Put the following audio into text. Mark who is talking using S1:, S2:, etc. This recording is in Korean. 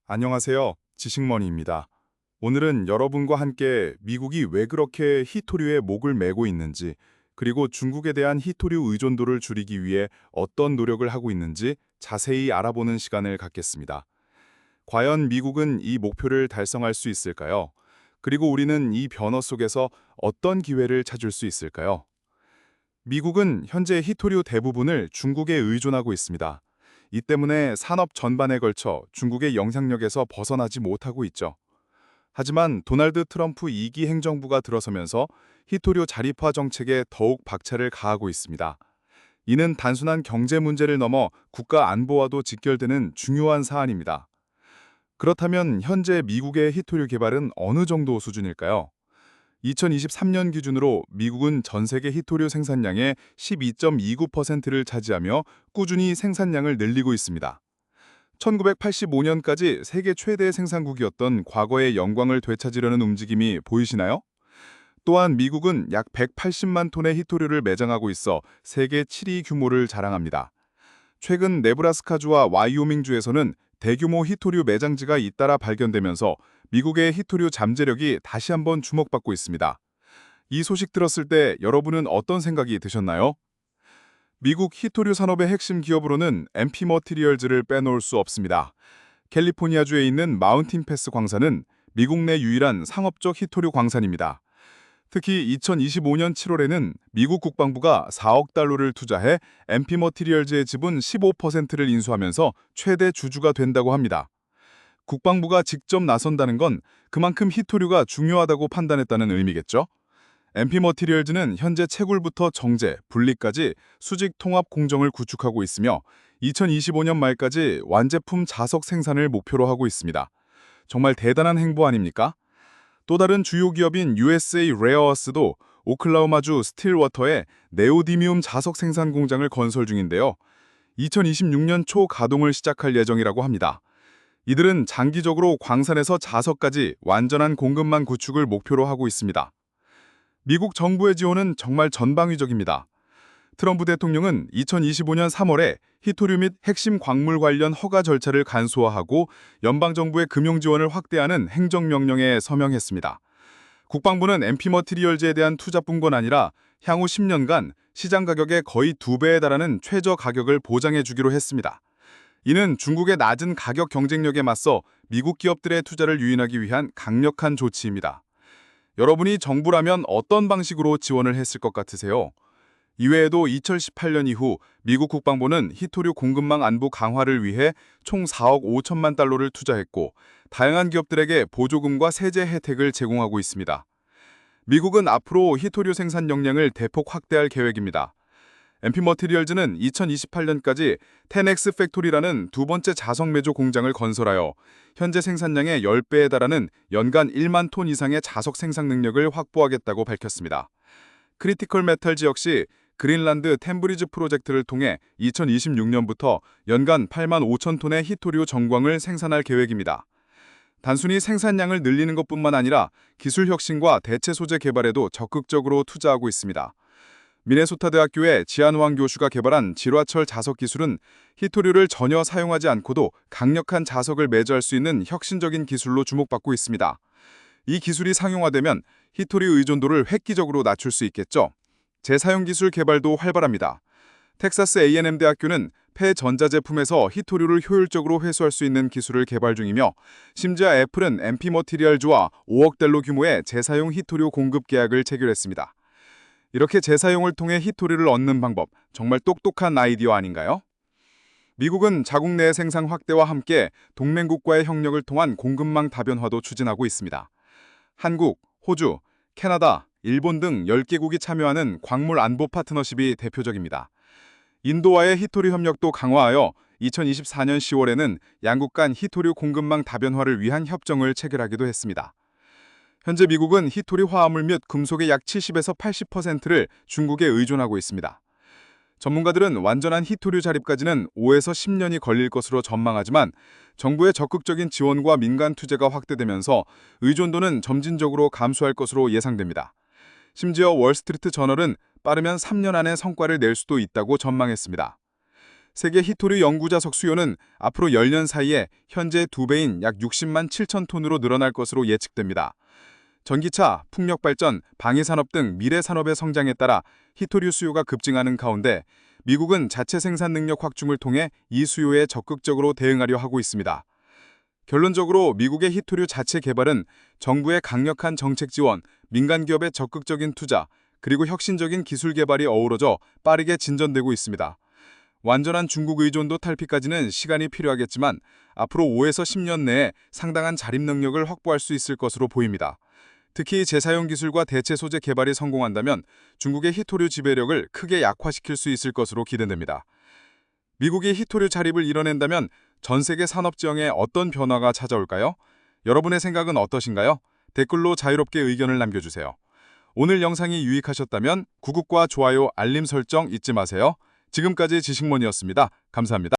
S1: 안녕하세요. 지식머니입니다. 오늘은 여러분과 함께 미국이 왜 그렇게 희토류에 목을 매고 있는지, 그리고 중국에 대한 희토류 의존도를 줄이기 위해 어떤 노력을 하고 있는지 자세히 알아보는 시간을 갖겠습니다. 과연 미국은 이 목표를 달성할 수 있을까요? 그리고 우리는 이 변화 속에서 어떤 기회를 찾을 수 있을까요? 미국은 현재 희토류 대부분을 중국에 의존하고 있습니다. 이 때문에 산업 전반에 걸쳐 중국의 영향력에서 벗어나지 못하고 있죠. 하지만 도널드 트럼프 2기 행정부가 들어서면서 희토류 자립화 정책에 더욱 박차를 가하고 있습니다. 이는 단순한 경제 문제를 넘어 국가 안보와도 직결되는 중요한 사안입니다. 그렇다면 현재 미국의 희토류 개발은 어느 정도 수준일까요? 2023년 기준으로 미국은 전 세계 희토류 생산량의 12.29%를 차지하며 꾸준히 생산량을 늘리고 있습니다. 1985년까지 세계 최대 생산국이었던 과거의 영광을 되찾으려는 움직임이 보이시나요? 또한 미국은 약 180만 톤의 희토류를 매장하고 있어 세계 7위 규모를 자랑합니다. 최근 네브라스카주와 와이오밍주에서는 대규모 희토류 매장지가 잇따라 발견되면서 미국의 희토류 잠재력이 다시 한번 주목받고 있습니다. 이 소식 들었을 때 여러분은 어떤 생각이 드셨나요? 미국 희토류 산업의 핵심 기업으로는 MP 머티리얼즈를 빼놓을 수 없습니다. 캘리포니아주에 있는 마운틴 패스 광산은 미국 내 유일한 상업적 희토류 광산입니다. 특히 2025년 7월에는 미국 국방부가 4억 달러를 투자해 MP 머티리얼즈의 지분 15%를 인수하면서 최대 주주가 된다고 합니다. 국방부가 직접 나선다는 건 그만큼 희토류가 중요하다고 판단했다는 의미겠죠? MP 머티리얼즈는 현재 채굴부터 정제, 분리까지 수직 통합 공정을 구축하고 있으며 2025년 말까지 완제품 자석 생산을 목표로 하고 있습니다. 정말 대단한 행보 아닙니까? 또 다른 주요 기업인 USA 레어어스도 오클라호마주 스틸워터에 네오디뮴 자석 생산 공장을 건설 중인데요. 2026년 초 가동을 시작할 예정이라고 합니다. 이들은 장기적으로 광산에서 자석까지 완전한 공급망 구축을 목표로 하고 있습니다. 미국 정부의 지원은 정말 전방위적입니다. 트럼프 대통령은 2025년 3월에 희토류 및 핵심 광물 관련 허가 절차를 간소화하고 연방정부의 금융 지원을 확대하는 행정명령에 서명했습니다. 국방부는 MP 머티리얼즈에 대한 투자뿐만 아니라 향후 10년간 시장 가격의 거의 2배에 달하는 최저 가격을 보장해 주기로 했습니다. 이는 중국의 낮은 가격 경쟁력에 맞서 미국 기업들의 투자를 유인하기 위한 강력한 조치입니다. 여러분이 정부라면 어떤 방식으로 지원을 했을 것 같으세요? 이외에도 2018년 이후 미국 국방부는 희토류 공급망 안보 강화를 위해 총 4억 5천만 달러를 투자했고 다양한 기업들에게 보조금과 세제 혜택을 제공하고 있습니다. 미국은 앞으로 희토류 생산 역량을 대폭 확대할 계획입니다. MP 머티리얼즈는 2028년까지 10X 팩토리라는 두 번째 자석 매조 공장을 건설하여 현재 생산량의 10배에 달하는 연간 1만 톤 이상의 자석 생산 능력을 확보하겠다고 밝혔습니다. 크리티컬 메탈즈 역시 그린란드 템브리지 프로젝트를 통해 2026년부터 연간 8만 5천 톤의 희토류 정광을 생산할 계획입니다. 단순히 생산량을 늘리는 것뿐만 아니라 기술 혁신과 대체 소재 개발에도 적극적으로 투자하고 있습니다. 미네소타 대학교의 지안황 교수가 개발한 질화철 자석 기술은 희토류를 전혀 사용하지 않고도 강력한 자석을 매주할 수 있는 혁신적인 기술로 주목받고 있습니다. 이 기술이 상용화되면 희토류 의존도를 획기적으로 낮출 수 있겠죠. 재사용 기술 개발도 활발합니다. 텍사스 A&M 대학교는 폐전자제품에서 희토류를 효율적으로 회수할 수 있는 기술을 개발 중이며 심지어 애플은 MP 머티리얼즈와 5억 달러 규모의 재사용 희토류 공급 계약을 체결했습니다. 이렇게 재사용을 통해 희토류를 얻는 방법, 정말 똑똑한 아이디어 아닌가요? 미국은 자국 내 생산 확대와 함께 동맹국과의 협력을 통한 공급망 다변화도 추진하고 있습니다. 한국, 호주, 캐나다, 일본 등 10개국이 참여하는 광물 안보 파트너십이 대표적입니다. 인도와의 희토류 협력도 강화하여 2024년 10월에는 양국 간 희토류 공급망 다변화를 위한 협정을 체결하기도 했습니다. 현재 미국은 희토류 화합물 및 금속의 약 70에서 80%를 중국에 의존하고 있습니다. 전문가들은 완전한 희토류 자립까지는 5에서 10년이 걸릴 것으로 전망하지만 정부의 적극적인 지원과 민간 투자가 확대되면서 의존도는 점진적으로 감소할 것으로 예상됩니다. 심지어 월스트리트 저널은 빠르면 3년 안에 성과를 낼 수도 있다고 전망했습니다. 세계 히토류 연구자석 수요는 앞으로 10년 사이에 현재 2배인 약 60만 7천 톤으로 늘어날 것으로 예측됩니다. 전기차, 풍력발전, 방위산업 등 미래 산업의 성장에 따라 히토류 수요가 급증하는 가운데 미국은 자체 생산 능력 확충을 통해 이 수요에 적극적으로 대응하려 하고 있습니다. 결론적으로 미국의 히토류 자체 개발은 정부의 강력한 정책 지원, 민간 기업의 적극적인 투자, 그리고 혁신적인 기술 개발이 어우러져 빠르게 진전되고 있습니다. 완전한 중국 의존도 탈피까지는 시간이 필요하겠지만 앞으로 5에서 10년 내에 상당한 자립 능력을 확보할 수 있을 것으로 보입니다. 특히 재사용 기술과 대체 소재 개발이 성공한다면 중국의 히토류 지배력을 크게 약화시킬 수 있을 것으로 기대됩니다. 미국이 히토류 자립을 이뤄낸다면 전 세계 산업 지형에 어떤 변화가 찾아올까요? 여러분의 생각은 어떠신가요? 댓글로 자유롭게 의견을 남겨주세요. 오늘 영상이 유익하셨다면 구독과 좋아요, 알림 설정 잊지 마세요. 지금까지 지식몬이었습니다. 감사합니다.